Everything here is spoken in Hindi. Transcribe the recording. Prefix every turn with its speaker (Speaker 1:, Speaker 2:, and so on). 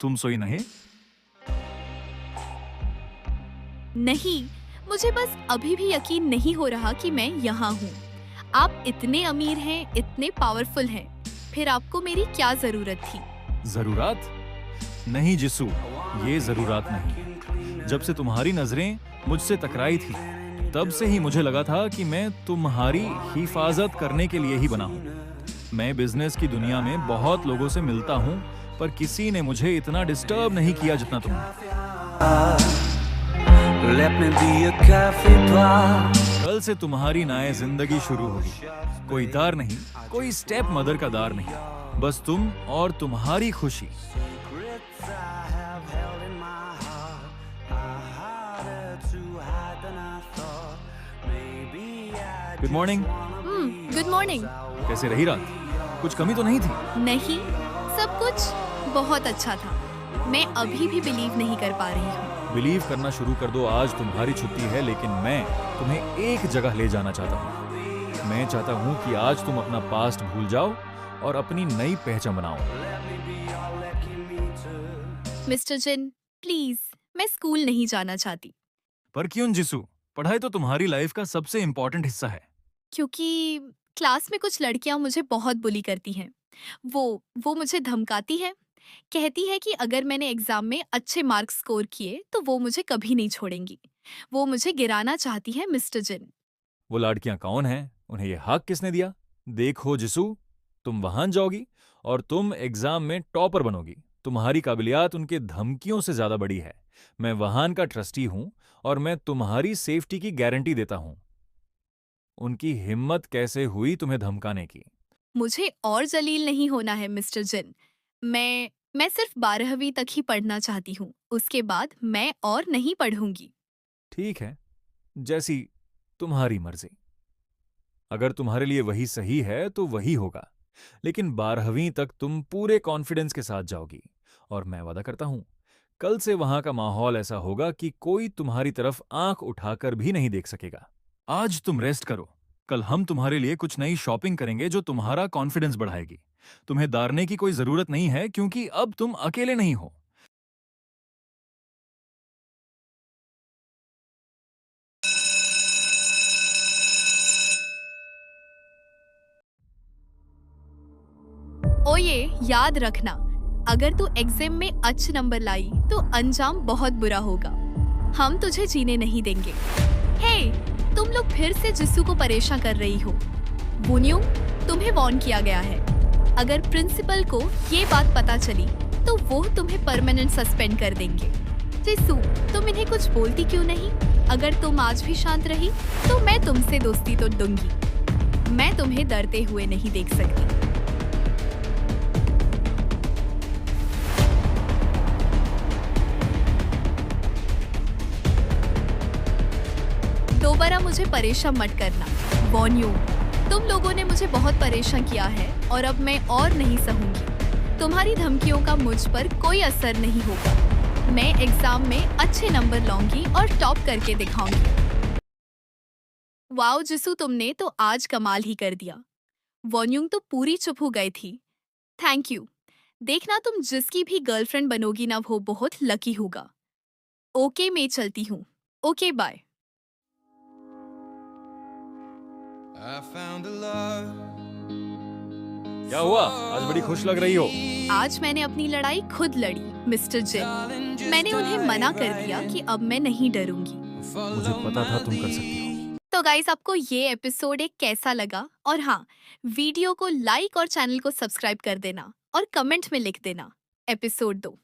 Speaker 1: तुम सोई नहीं?
Speaker 2: नहीं, मुझे बस अभी भी यकीन नहीं हो रहा कि मैं यहाँ हूँ। आप इतने अमीर हैं, इतने पावरफुल हैं, फिर आपको मेरी क्या जरूरत थी?
Speaker 1: जरूरत? नहीं जिसू, ये जरूरत नहीं। जब से तुम्हारी नजरें मुझसे टकराई थी, तब से ही मुझे लगा था कि मैं तुम्हारी हिफाजत करने के लिए ही बना हूँ। मैं बिजनेस की दुनिया में बहुत लोगों से मिलता हूँ, पर किसी ने मुझे इतना डिस्टर्ब नहीं किया जितना तुमने।
Speaker 3: Let me be a coffee pot.
Speaker 1: कल से तुम्हारी नई जिंदगी शुरू होगी। कोई दार नहीं, कोई स्टेप मदर का दार नहीं, बस तुम और तुम्हारी खुशी।
Speaker 3: Secrets I have held in my heart are harder to hide than I thought. Maybe I
Speaker 1: good morning.
Speaker 2: Good morning.
Speaker 1: कैसे रही रात? कुछ कमी तो नहीं थी?
Speaker 2: नहीं, सब कुछ बहुत अच्छा था। मैं अभी भी बिलीव नहीं कर पा रही हूँ।
Speaker 1: बिलीव करना शुरू कर दो। आज तुम्हारी छुट्टी है, लेकिन मैं तुम्हें एक जगह ले जाना चाहता हूँ। मैं चाहता हूँ कि आज तुम अपना पास्ट भूल जाओ और अपनी नई पहचान बनाओ।
Speaker 2: मिस्टर जिन, प्लीज, मैं स्कूल नहीं जाना चाहती।
Speaker 1: पर क्यों जिसू? पढ़ाई तो तुम्हारी लाइफ का सबसे इम्पोर्टेंट हिस्सा है।
Speaker 2: क्योंकि क्लास में कुछ लड़कियां मुझे बहुत बुली करती हैं। वो मुझे धमकाती है, कहती है कि अगर मैंने एग्जाम में अच्छे मार्क्स स्कोर किए तो वो मुझे कभी नहीं छोड़ेंगी। वो मुझे गिराना चाहती है मिस्टर जिन।
Speaker 1: वो लड़कियां कौन हैं? उन्हें ये हक किसने दिया? देखो जिसू, तुम वहां जाओगी और तुम एग्जाम में टॉपर बनोगी। तुम्हारी काबिलियत उनके धमकियों से ज्यादा बड़ी है। मैं वहां का ट्रस्टी हूं और मैं तुम्हारी सेफ्टी की गारंटी देता हूं। उनकी हिम्मत कैसे हुई तुम्हें धमकाने की?
Speaker 2: मुझे और जलील नहीं होना है मिस्टर जिन। मैं सिर्फ 12वीं तक ही पढ़ना चाहती हूँ। उसके बाद मैं और नहीं पढ़ूंगी।
Speaker 1: ठीक है, जैसी तुम्हारी मर्जी। अगर तुम्हारे लिए वही सही है तो वही होगा, लेकिन 12वीं तक तुम पूरे कॉन्फिडेंस के साथ जाओगी। और मैं वादा करता हूं, कल से वहां का माहौल ऐसा होगा कि कोई तुम्हारी तरफ आंख उठाकर भी नहीं देख सकेगा। आज तुम रेस्ट करो। कल हम तुम्हारे लिए कुछ नई शॉपिंग करेंगे जो तुम्हारा कॉन्फिडेंस बढ़ाएगी। तुम्हें दारने की कोई जरूरत नहीं है, क्योंकि अब तुम अकेले नहीं हो।
Speaker 2: ओये, याद रखना, अगर तू एग्जाम में अच्छे नंबर लाई तो अंजाम बहुत बुरा होगा। हम तुझे जीने नहीं देंगे। हे, तुम लोग फिर से जिस्सू को परेशान कर रही हो। वोन्यूंग, तुम्हें वार्न किया गया है। अगर प्रिंसिपल को ये बात पता चली तो वो तुम्हें परमानेंट सस्पेंड कर देंगे। जिस्सू, तुम इन्हें कुछ बोलती क्यों नहीं? अगर तुम आज भी शांत रही तो मैं तुमसे दोस्ती तो दूंगी। मैं तुम्हें डरते हुए नहीं देख सकती। दोबारा मुझे परेशान मत करना। वॉन्यू, तुम लोगों ने मुझे बहुत परेशान किया है और अब मैं और नहीं सहूंगी। तुम्हारी धमकियों का मुझ पर कोई असर नहीं होगा। मैं एग्जाम में अच्छे नंबर लाऊंगी और टॉप करके दिखाऊंगी। वाओ जिसू, तुमने तो आज कमाल ही कर दिया। वॉन्यूंग तो पूरी चुप हो गई थी। Thank you. देखना, तुम जिसकी भी गर्लफ्रेंड बनोगी ना, वो बहुत लकी होगा। ओके, मैं चलती हूँ। Okay, bye.
Speaker 3: I found a love.
Speaker 1: क्या हुआ? आज बड़ी खुश लग रही हो।
Speaker 2: आज मैंने अपनी लड़ाई खुद लड़ी मिस्टर जिन। मैंने उन्हें मना कर दिया कि अब मैं नहीं डरूंगी।
Speaker 1: मुझे पता था तुम कर सकती हो।
Speaker 2: तो गाइस, आपको ये एपिसोड एक कैसा लगा? और हाँ, वीडियो को लाइक और चैनल को सब्सक्राइब कर देना और कमेंट में लिख देना एपिसोड 2।